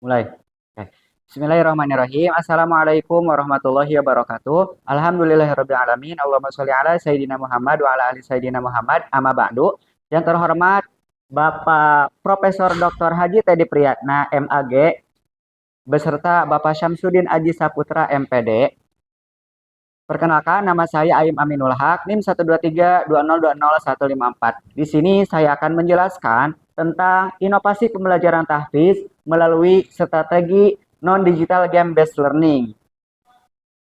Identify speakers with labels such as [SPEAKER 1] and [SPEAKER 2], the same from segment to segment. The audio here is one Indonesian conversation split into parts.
[SPEAKER 1] Mulai. Oke. Bismillahirrahmanirrahim. Assalamualaikum warahmatullahi wabarakatuh. Alhamdulillahirabbil alamin. Allahumma sholli ala sayidina Muhammad wa ala ali sayidina Muhammad. Amma ba'du. Yang terhormat Bapak Profesor Dr. Haji Teddy Priyatna, MAG, beserta Bapak Syamsuddin Aji Saputra, MPD. Perkenalkan, nama saya Aim Aminul Haq, NIM 12320202154. Di sini saya akan menjelaskan tentang inovasi pembelajaran tahfiz melalui strategi non-digital game-based learning.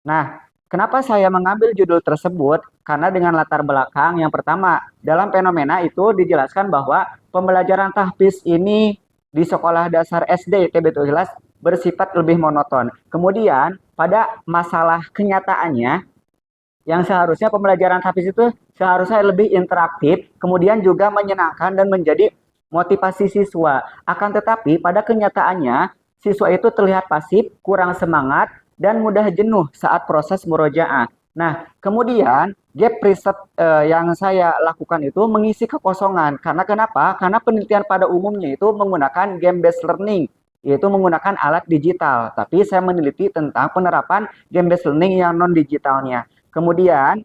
[SPEAKER 1] Nah, kenapa saya mengambil judul tersebut? Karena dengan latar belakang yang pertama, dalam fenomena itu dijelaskan bahwa pembelajaran tahfiz ini di sekolah dasar SD TB Ikhlas bersifat lebih monoton. Kemudian, pada masalah kenyataannya, yang seharusnya pembelajaran tahfiz itu seharusnya lebih interaktif, kemudian juga menyenangkan dan menjadi motivasi siswa. Akan tetapi pada kenyataannya, siswa itu terlihat pasif, kurang semangat, dan mudah jenuh saat proses murojaah. Nah, kemudian gap riset yang saya lakukan itu mengisi kekosongan. Karena kenapa? Karena penelitian pada umumnya itu menggunakan game-based learning, yaitu menggunakan alat digital. Tapi saya meneliti tentang penerapan game-based learning yang non-digitalnya. Kemudian,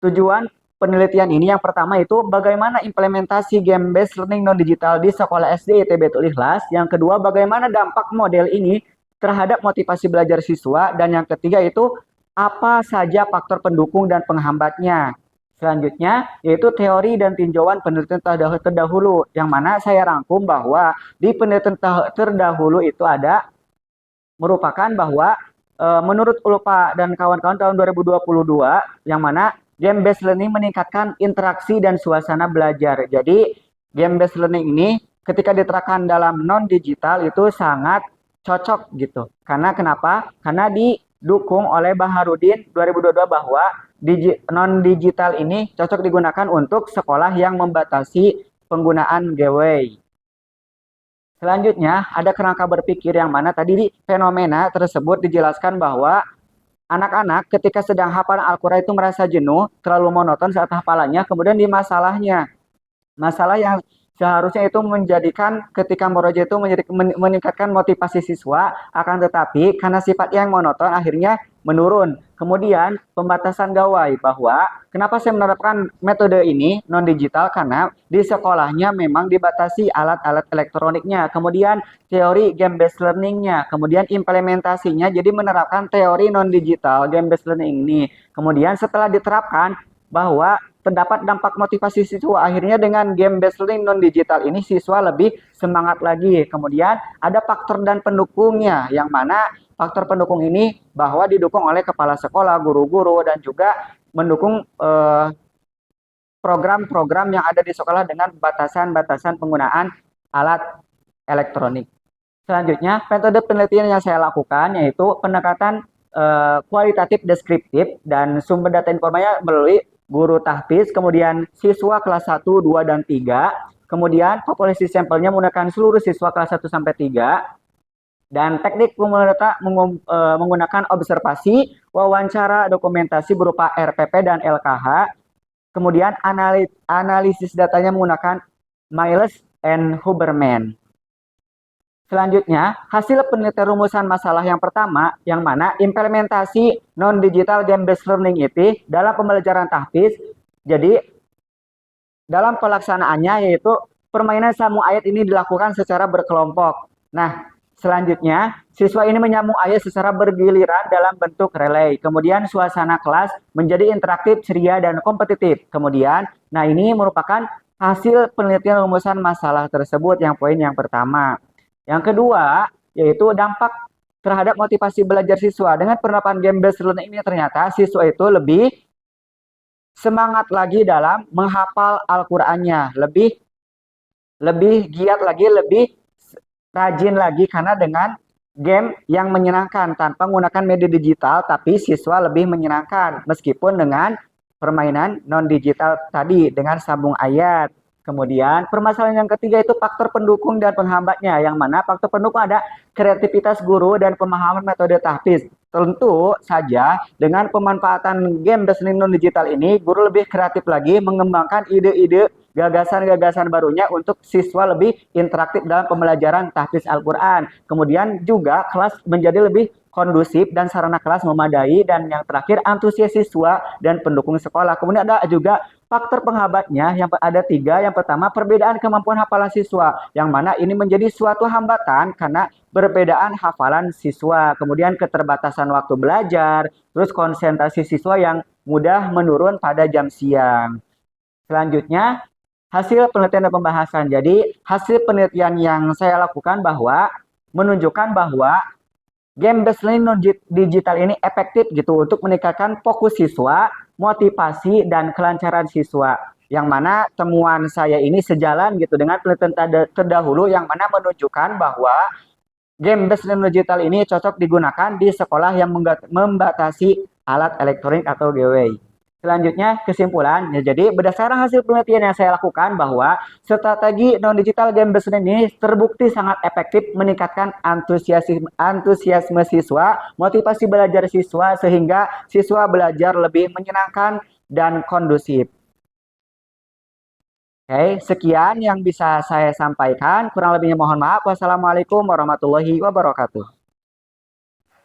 [SPEAKER 1] tujuan penelitian ini yang pertama itu bagaimana implementasi game-based learning non-digital di sekolah SD ITB Ikhlas. Yang kedua, bagaimana dampak model ini terhadap motivasi belajar siswa. Dan yang ketiga itu, apa saja faktor pendukung dan penghambatnya. Selanjutnya, yaitu teori dan tinjauan penelitian terdahulu, yang mana saya rangkum bahwa di penelitian terdahulu itu ada merupakan bahwa menurut ULPA dan kawan-kawan tahun 2022, yang mana game-based learning meningkatkan interaksi dan suasana belajar. Jadi, game-based learning ini ketika diterapkan dalam non-digital itu sangat cocok gitu. Karena kenapa? Karena didukung oleh Baharudin 2022 bahwa non-digital ini cocok digunakan untuk sekolah yang membatasi penggunaan gateway. Selanjutnya, ada kerangka berpikir yang mana tadi di fenomena tersebut dijelaskan bahwa anak-anak ketika sedang hafalan Al-Quran itu merasa jenuh, terlalu monoton saat hafalannya, kemudian di masalahnya. Masalah yang seharusnya itu menjadikan ketika murojaah itu meningkatkan motivasi siswa, akan tetapi karena sifat yang monoton akhirnya menurun. Kemudian pembatasan gawai, bahwa kenapa saya menerapkan metode ini non-digital, karena di sekolahnya memang dibatasi alat-alat elektroniknya, kemudian teori game-based learningnya, kemudian implementasinya jadi menerapkan teori non-digital game-based learning ini. Kemudian setelah diterapkan bahwa terdapat dampak motivasi siswa, akhirnya dengan game-based learning non-digital ini siswa lebih semangat lagi. Kemudian ada faktor dan pendukungnya, yang mana faktor pendukung ini bahwa didukung oleh kepala sekolah, guru-guru, dan juga mendukung program-program yang ada di sekolah dengan batasan-batasan penggunaan alat elektronik. Selanjutnya, metode penelitian yang saya lakukan yaitu pendekatan kualitatif deskriptif dan sumber data informasinya melalui guru tahfiz, kemudian siswa kelas 1, 2, dan 3, kemudian populasi sampelnya menggunakan seluruh siswa kelas 1 sampai 3, dan teknik pemerintah menggunakan observasi, wawancara, dokumentasi berupa RPP dan LKH, kemudian analisis datanya menggunakan Miles and Huberman. Selanjutnya, hasil penelitian rumusan masalah yang pertama, yang mana implementasi non-digital game-based learning itu dalam pembelajaran tahfiz. Jadi, dalam pelaksanaannya yaitu permainan sambung ayat ini dilakukan secara berkelompok. Nah, selanjutnya, siswa ini menyambung ayat secara bergiliran dalam bentuk relay. Kemudian suasana kelas menjadi interaktif, ceria, dan kompetitif. Kemudian, nah ini merupakan hasil penelitian rumusan masalah tersebut yang poin yang pertama. Yang kedua, yaitu dampak terhadap motivasi belajar siswa. Dengan penerapan game-based learning ini ternyata siswa itu lebih semangat lagi dalam menghafal Al-Qur'annya, lebih giat lagi, lebih rajin lagi, karena dengan game yang menyenangkan tanpa menggunakan media digital, tapi siswa lebih menyenangkan meskipun dengan permainan non-digital tadi dengan sambung ayat. Kemudian permasalahan yang ketiga itu faktor pendukung dan penghambatnya, yang mana faktor pendukung ada kreativitas guru dan pemahaman metode tahfiz. Tentu saja dengan pemanfaatan game listening non digital ini, guru lebih kreatif lagi mengembangkan ide-ide gagasan-gagasan barunya untuk siswa lebih interaktif dalam pembelajaran tahfiz Al-Quran. Kemudian juga kelas menjadi lebih kondusif dan sarana kelas memadai, dan yang terakhir antusias siswa dan pendukung sekolah. Kemudian ada juga faktor penghambatnya yang ada tiga. Yang pertama, perbedaan kemampuan hafalan siswa, yang mana ini menjadi suatu hambatan karena perbedaan hafalan siswa. Kemudian keterbatasan waktu belajar, terus konsentrasi siswa yang mudah menurun pada jam siang. Selanjutnya, hasil penelitian dan pembahasan. Jadi, hasil penelitian yang saya lakukan bahwa menunjukkan bahwa game based learning non digital ini efektif gitu untuk meningkatkan fokus siswa, motivasi dan kelancaran siswa. Yang mana temuan saya ini sejalan gitu dengan penelitian terdahulu yang mana menunjukkan bahwa game based learning digital ini cocok digunakan di sekolah yang membatasi alat elektronik atau GW. Selanjutnya kesimpulan, ya, jadi berdasarkan hasil penelitian yang saya lakukan bahwa strategi non-digital game based learning ini terbukti sangat efektif meningkatkan antusiasme siswa, motivasi belajar siswa sehingga siswa belajar lebih menyenangkan dan kondusif. Oke, sekian yang bisa saya sampaikan. Kurang lebihnya mohon maaf. Wassalamualaikum warahmatullahi wabarakatuh.